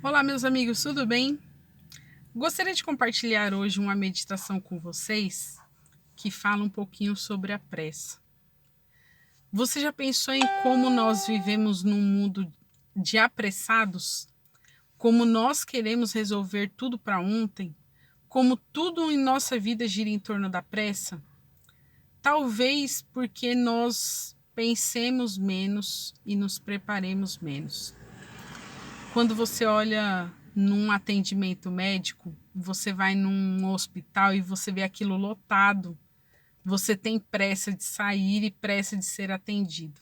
Olá, meus amigos, tudo bem? Gostaria de compartilhar hoje uma meditação com vocês que fala um pouquinho sobre a pressa. Você já pensou em como nós vivemos num mundo de apressados? Como nós queremos resolver tudo para ontem? Como tudo em nossa vida gira em torno da pressa? Talvez porque nós pensemos menos e nos preparemos menos. Quando você olha num atendimento médico, você vai num hospital e você vê aquilo lotado, você tem pressa de sair e pressa de ser atendido.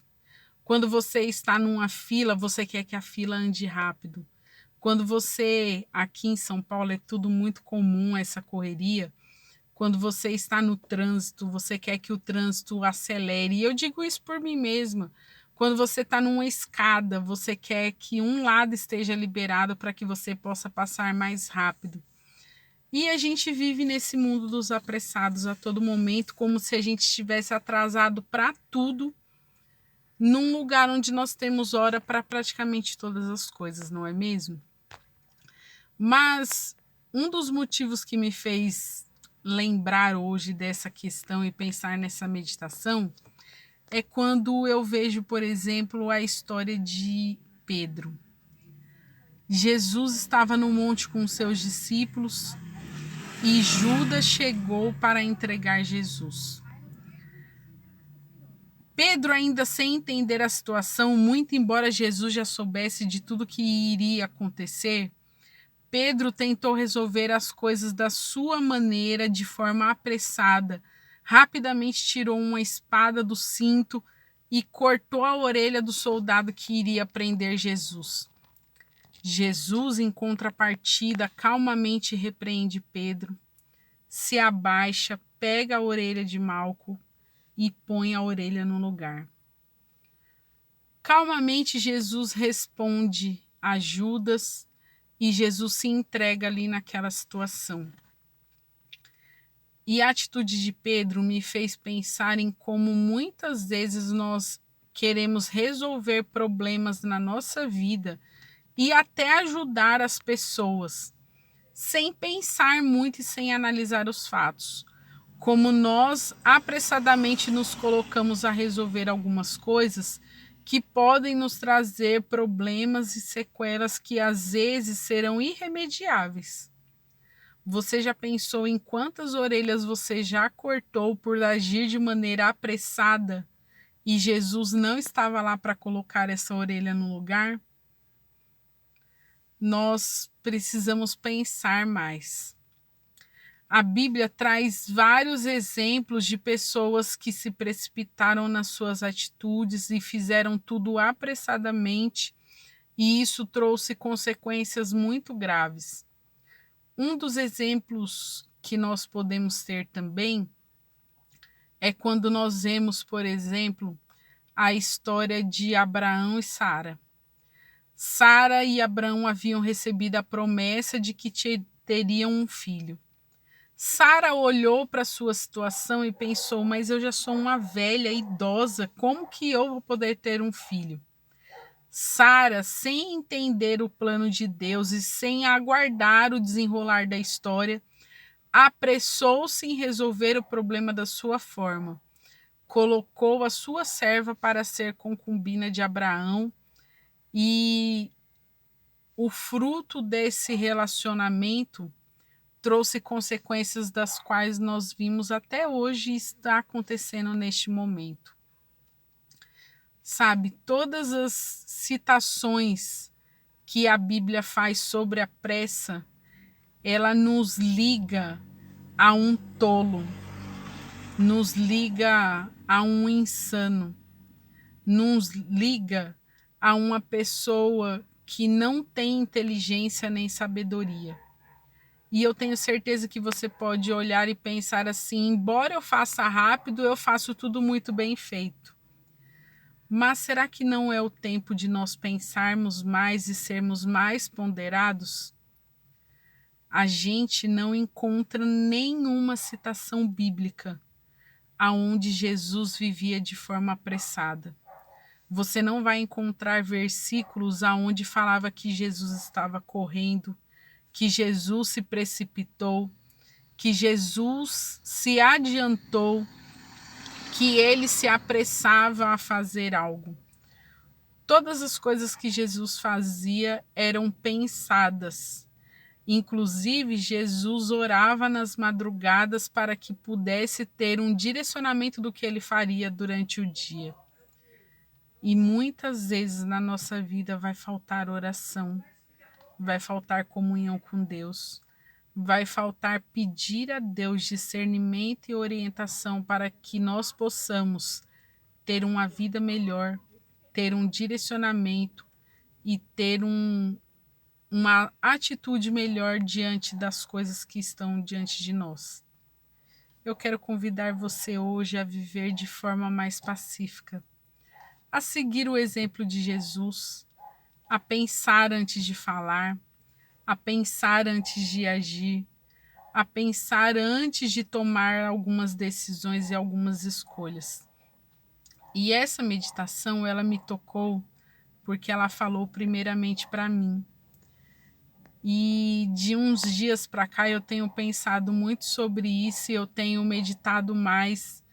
Quando você está numa fila, você quer que a fila ande rápido. Quando você, aqui em São Paulo, é tudo muito comum essa correria. Quando você está no trânsito, você quer que o trânsito acelere. E eu digo isso por mim mesma. Quando você está numa escada, você quer que um lado esteja liberado para que você possa passar mais rápido. E a gente vive nesse mundo dos apressados a todo momento, como se a gente estivesse atrasado para tudo, num lugar onde nós temos hora para praticamente todas as coisas, não é mesmo? Mas um dos motivos que me fez lembrar hoje dessa questão e pensar nessa meditação é quando eu vejo, por exemplo, a história de Pedro. Jesus estava no monte com seus discípulos e Judas chegou para entregar Jesus. Pedro, ainda sem entender a situação, muito embora Jesus já soubesse de tudo que iria acontecer, Pedro tentou resolver as coisas da sua maneira, de forma apressada. Rapidamente tirou uma espada do cinto e cortou a orelha do soldado que iria prender Jesus. Jesus, em contrapartida, calmamente repreende Pedro, se abaixa, pega a orelha de Malco e põe a orelha no lugar. Calmamente, Jesus responde a Judas e Jesus se entrega ali naquela situação. E a atitude de Pedro me fez pensar em como muitas vezes nós queremos resolver problemas na nossa vida e até ajudar as pessoas, sem pensar muito e sem analisar os fatos. Como nós apressadamente nos colocamos a resolver algumas coisas que podem nos trazer problemas e sequelas que às vezes serão irremediáveis. Você já pensou em quantas orelhas você já cortou por agir de maneira apressada e Jesus não estava lá para colocar essa orelha no lugar? Nós precisamos pensar mais. A Bíblia traz vários exemplos de pessoas que se precipitaram nas suas atitudes e fizeram tudo apressadamente, e isso trouxe consequências muito graves. Um dos exemplos que nós podemos ter também é quando nós vemos, por exemplo, a história de Abraão e Sara. Sara e Abraão haviam recebido a promessa de que teriam um filho. Sara olhou para sua situação e pensou: mas eu já sou uma velha, idosa, como que eu vou poder ter um filho? Sara, sem entender o plano de Deus e sem aguardar o desenrolar da história, apressou-se em resolver o problema da sua forma. Colocou a sua serva para ser concubina de Abraão e o fruto desse relacionamento trouxe consequências das quais nós vimos até hoje e está acontecendo neste momento. Sabe, todas as citações que a Bíblia faz sobre a pressa, ela nos liga a um tolo, nos liga a um insano, nos liga a uma pessoa que não tem inteligência nem sabedoria. E eu tenho certeza que você pode olhar e pensar assim: embora eu faça rápido, eu faço tudo muito bem feito. Mas será que não é o tempo de nós pensarmos mais e sermos mais ponderados? A gente não encontra nenhuma citação bíblica aonde Jesus vivia de forma apressada. Você não vai encontrar versículos aonde falava que Jesus estava correndo, que Jesus se precipitou, que Jesus se adiantou, que ele se apressava a fazer algo. Todas as coisas que Jesus fazia eram pensadas. Inclusive, Jesus orava nas madrugadas para que pudesse ter um direcionamento do que ele faria durante o dia. E muitas vezes na nossa vida vai faltar oração, vai faltar comunhão com Deus, vai faltar pedir a Deus discernimento e orientação para que nós possamos ter uma vida melhor, ter um direcionamento e ter uma atitude melhor diante das coisas que estão diante de nós. Eu quero convidar você hoje a viver de forma mais pacífica, a seguir o exemplo de Jesus, a pensar antes de falar, a pensar antes de agir, a pensar antes de tomar algumas decisões e algumas escolhas. E essa meditação, ela me tocou porque ela falou primeiramente para mim. E de uns dias para cá eu tenho pensado muito sobre isso, e eu tenho meditado mais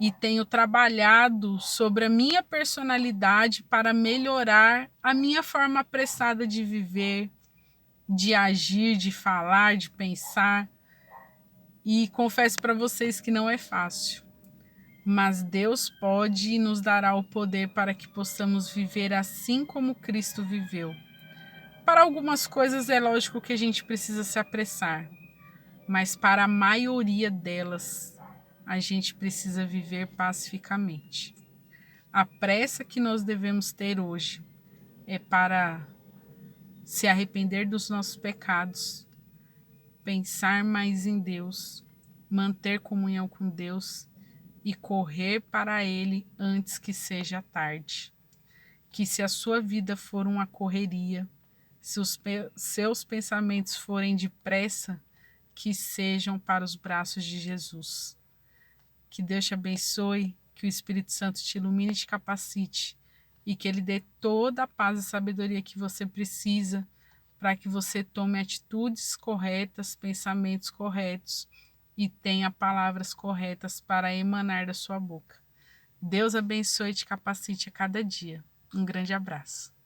e tenho trabalhado sobre a minha personalidade para melhorar a minha forma apressada de viver, de agir, de falar, de pensar. E confesso para vocês que não é fácil, mas Deus pode e nos dará o poder para que possamos viver assim como Cristo viveu. Para algumas coisas é lógico que a gente precisa se apressar, mas para a maioria delas a gente precisa viver pacificamente. A pressa que nós devemos ter hoje é para se arrepender dos nossos pecados, pensar mais em Deus, manter comunhão com Deus e correr para Ele antes que seja tarde. Que se a sua vida for uma correria, se os seus pensamentos forem depressa, que sejam para os braços de Jesus. Que Deus te abençoe, que o Espírito Santo te ilumine e te capacite, e que Ele dê toda a paz e sabedoria que você precisa para que você tome atitudes corretas, pensamentos corretos e tenha palavras corretas para emanar da sua boca. Deus abençoe e te capacite a cada dia. Um grande abraço.